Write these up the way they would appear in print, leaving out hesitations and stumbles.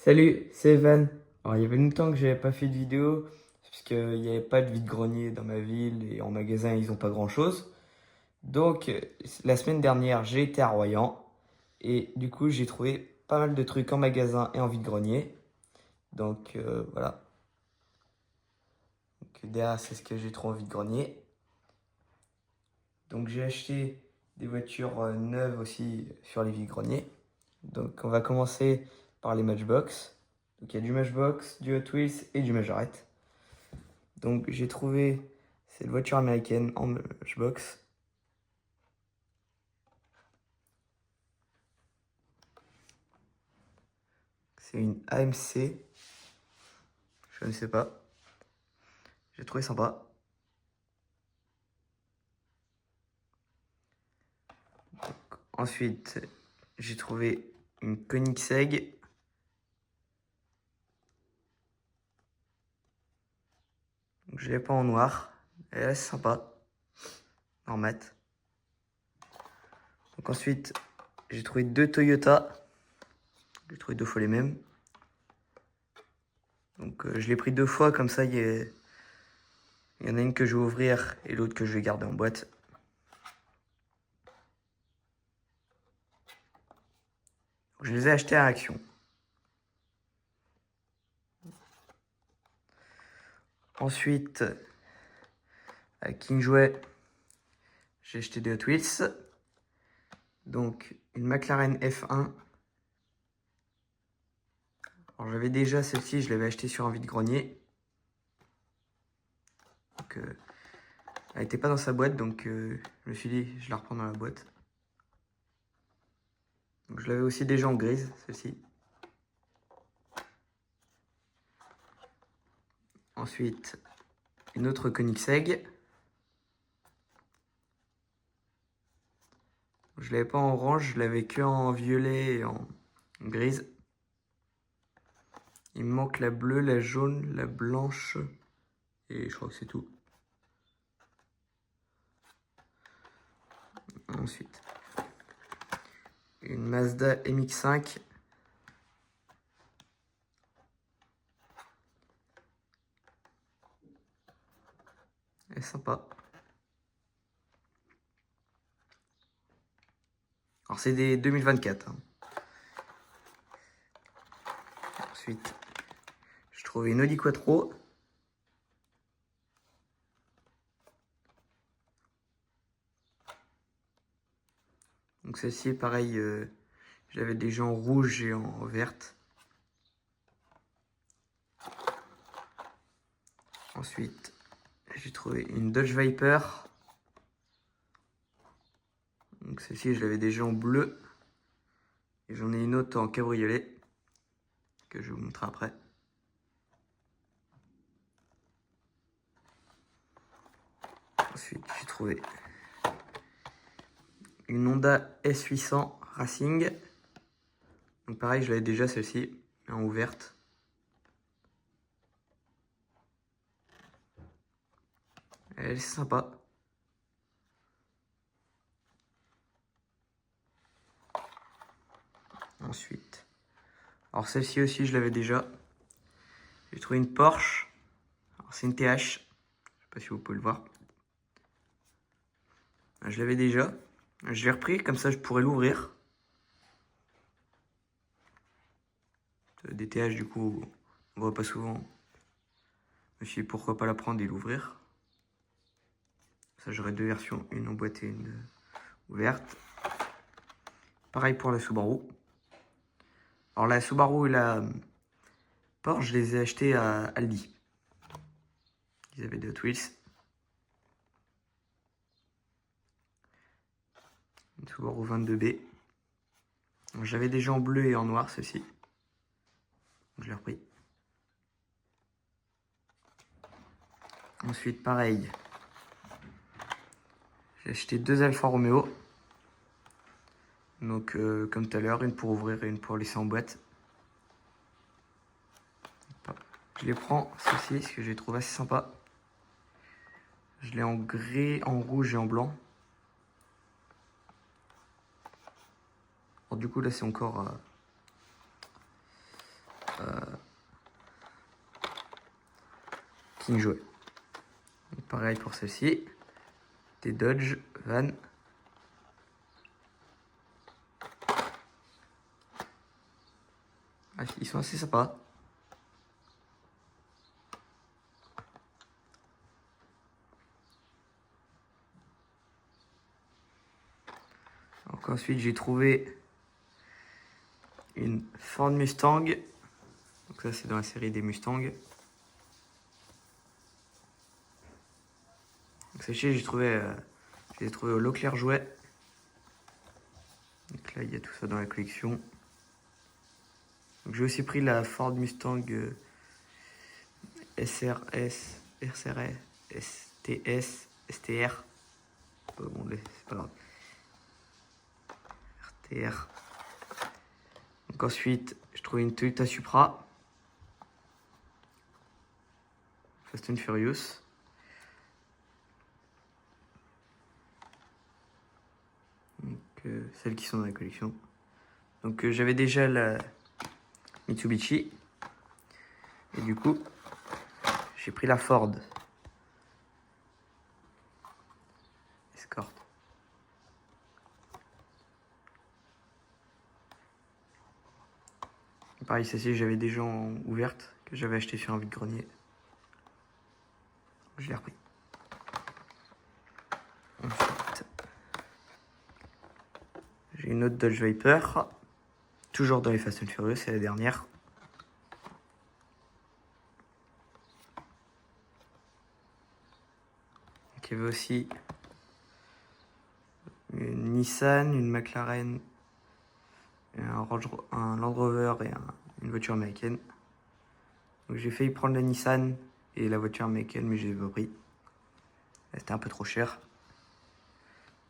Salut, c'est Evan. Alors, il y avait longtemps que j'avais pas fait de vidéo, parce qu'il n'y avait pas de vide-grenier dans ma ville et en magasin, ils ont pas grand-chose. Donc, la semaine dernière, j'ai été à Royan et du coup, j'ai trouvé pas mal de trucs en magasin et en vide-grenier. Donc, voilà. Donc, derrière, c'est ce que j'ai trouvé en vide-grenier. Donc, j'ai acheté des voitures neuves aussi sur les vide-greniers. Donc, on va commencer par les Matchbox. Donc, il y a du Matchbox, du Hot Wheels et du Majorette. Donc j'ai trouvé cette voiture américaine en Matchbox. C'est une AMC. Je ne sais pas. J'ai trouvé sympa. Donc, ensuite, j'ai trouvé une Koenigsegg. Donc, je l'ai pas en noir. Elle est assez sympa. En mat. Donc ensuite, j'ai trouvé deux Toyota. J'ai trouvé deux fois les mêmes. Donc je l'ai pris deux fois, comme ça il y en a une que je vais ouvrir et l'autre que je vais garder en boîte. Je les ai achetés à Action. Ensuite, à Kingsway, j'ai acheté des Hot Wheels. Donc, une McLaren F1. Alors, j'avais déjà celle-ci, je l'avais achetée sur un vide-grenier. Donc, elle n'était pas dans sa boîte, donc je me suis dit, je la reprends dans la boîte. Donc, je l'avais aussi déjà en grise, celle-ci. Ensuite, une autre Koenigsegg. Je l'avais pas en orange, je l'avais que en violet et en grise. Il me manque la bleue, la jaune, la blanche et je crois que c'est tout. Ensuite, une Mazda MX-5. Elle est sympa. Alors c'est des 2024. Ensuite, je trouvais une Audi Quattro. Donc celle-ci, pareil, j'avais déjà en rouge et en verte. Ensuite, j'ai trouvé une Dodge Viper. Donc celle-ci, je l'avais déjà en bleu. Et j'en ai une autre en cabriolet, que je vais vous montrer après. Ensuite, j'ai trouvé une Honda S800 Racing. Donc pareil, je l'avais déjà celle-ci, en ouverte. Elle est sympa. Ensuite, alors celle-ci aussi, je l'avais déjà. J'ai trouvé une Porsche. Alors c'est une TH. Je sais pas si vous pouvez le voir. Je l'avais déjà. Je l'ai repris, comme ça je pourrais l'ouvrir. Des TH, du coup, on voit pas souvent. Je me suis dit pourquoi pas la prendre et l'ouvrir. Ça, j'aurai deux versions, une en boîte et une ouverte. Pareil pour la Subaru. Alors la Subaru et la Porsche, je les ai achetés à Aldi. Ils avaient des Hot Wheels. Une Subaru 22B. J'avais déjà en bleu et en noir, ceci. Je l'ai repris. Ensuite, pareil. J'ai acheté deux Alfa Romeo. Donc, comme tout à l'heure, une pour ouvrir et une pour laisser en boîte. Je les prends, ceci, ce que j'ai trouvé assez sympa. Je l'ai en gris, en rouge et en blanc. Alors, du coup, là, c'est encore King Jouet. Pareil pour celle-ci. Des Dodge Van. Ah, ils sont assez sympas. Donc ensuite j'ai trouvé une Ford Mustang. Donc ça c'est dans la série des Mustangs. Donc celle-ci je l'ai trouvé au Leclerc Jouet. Donc là il y a tout ça dans la collection. Donc j'ai aussi pris la Ford Mustang SRS, STS, STR. Bon, c'est pas grave. RTR. Donc ensuite, je trouvais une Toyota Supra. Fast and Furious. Donc, celles qui sont dans la collection. Donc j'avais déjà la Mitsubishi. Et du coup, j'ai pris la Ford Escort. Pareil, celle-ci, j'avais déjà ouverte, que j'avais acheté sur un vide-grenier. Je l'ai repris. Ensuite, j'ai une autre Dodge Viper. Toujours dans les Fast and Furious, c'est la dernière. Donc, il y avait aussi une Nissan, une McLaren, un Land Rover et une voiture américaine. Donc j'ai failli prendre la Nissan et la voiture américaine, mais je l'ai pas pris. C'était un peu trop cher.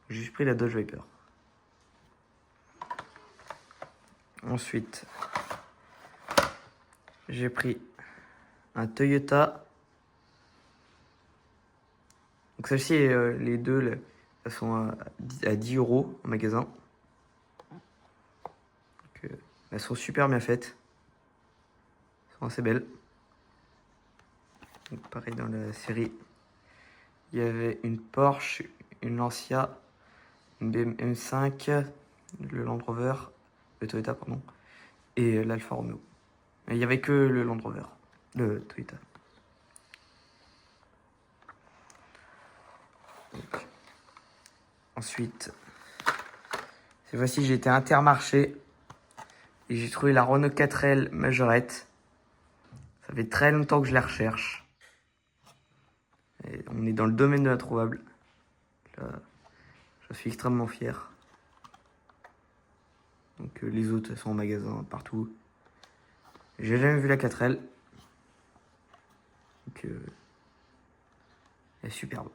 J'ai juste pris la Dodge Viper. Ensuite, j'ai pris un Toyota. Donc celle-ci, les deux, là, elles sont à 10 € en magasin. Donc, elles sont super bien faites. Elles sont assez belles. Donc, pareil dans la série. Il y avait une Porsche, une Lancia, une BMW M5, le Land Rover, le Toyota pardon, et l'Alfa Romeo. Il n'y avait que le Land Rover, le Toyota. Donc, ensuite, cette fois-ci j'ai été à Intermarché et j'ai trouvé la Renault 4L Majorette. Ça fait très longtemps que je la recherche. Et on est dans le domaine de l'introuvable. Là, je suis extrêmement fier. Donc les autres elles sont en magasin partout. J'ai jamais vu la 4L. Donc elle est superbe.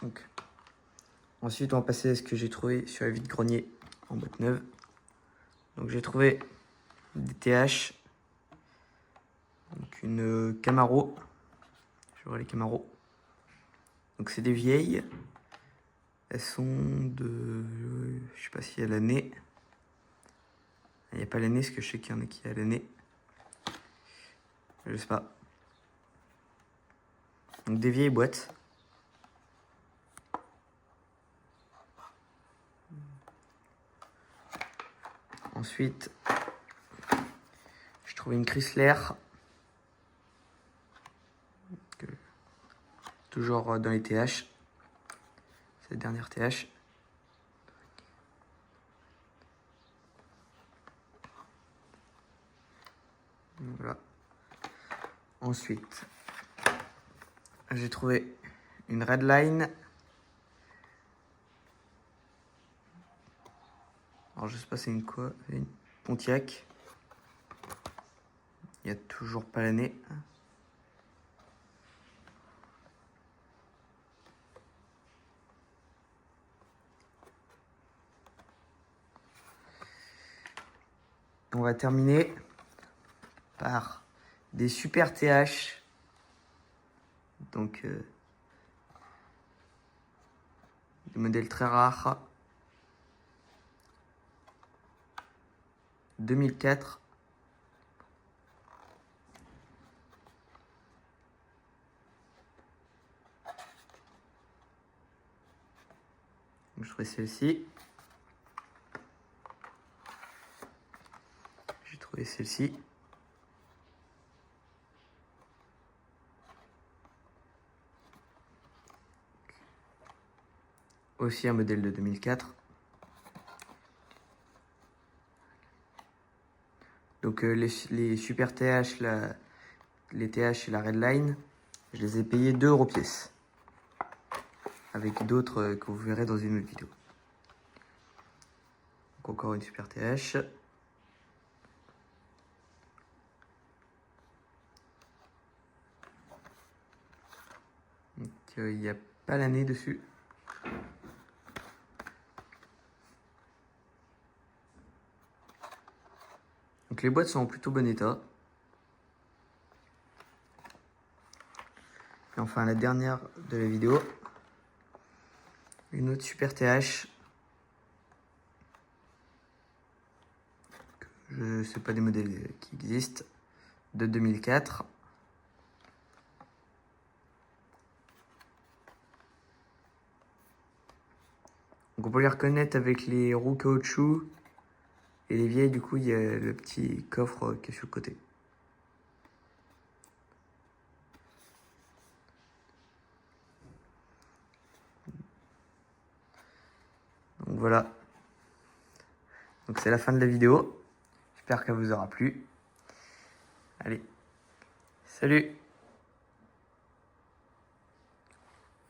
Donc, ensuite on va passer à ce que j'ai trouvé sur la vide-grenier en boîte neuve. Donc j'ai trouvé des TH. Donc une Camaro. Je vois les Camaro. Donc c'est des vieilles. Elles sont de... Je sais pas s'il y a l'année. Il n'y a pas l'année, parce que je sais qu'il y en a qui a l'année. Je sais pas. Donc des vieilles boîtes. Ensuite, je trouve une Chrysler. Toujours dans les TH. C'est la dernière TH. Voilà. Ensuite, j'ai trouvé une Redline. Alors je sais pas c'est une quoi, une Pontiac. Il n'y a toujours pas l'année. On va terminer par des super TH. Donc de modèle très rare. 2004. Je ferai celle-ci. J'ai trouvé celle-ci. Aussi un modèle de 2004. Donc les Super TH, les TH et la Redline, je les ai payés 2 € pièce. Avec d'autres que vous verrez dans une autre vidéo. Donc encore une Super TH. Donc il n'y a pas l'année dessus. Donc les boîtes sont en plutôt bon état. Et enfin la dernière de la vidéo, une autre Super TH. Je ne sais pas des modèles qui existent, de 2004. Donc on peut les reconnaître avec les roues caoutchouc. Et les vieilles, du coup, il y a le petit coffre qui est sur le côté. Donc voilà. Donc c'est la fin de la vidéo. J'espère qu'elle vous aura plu. Allez, salut!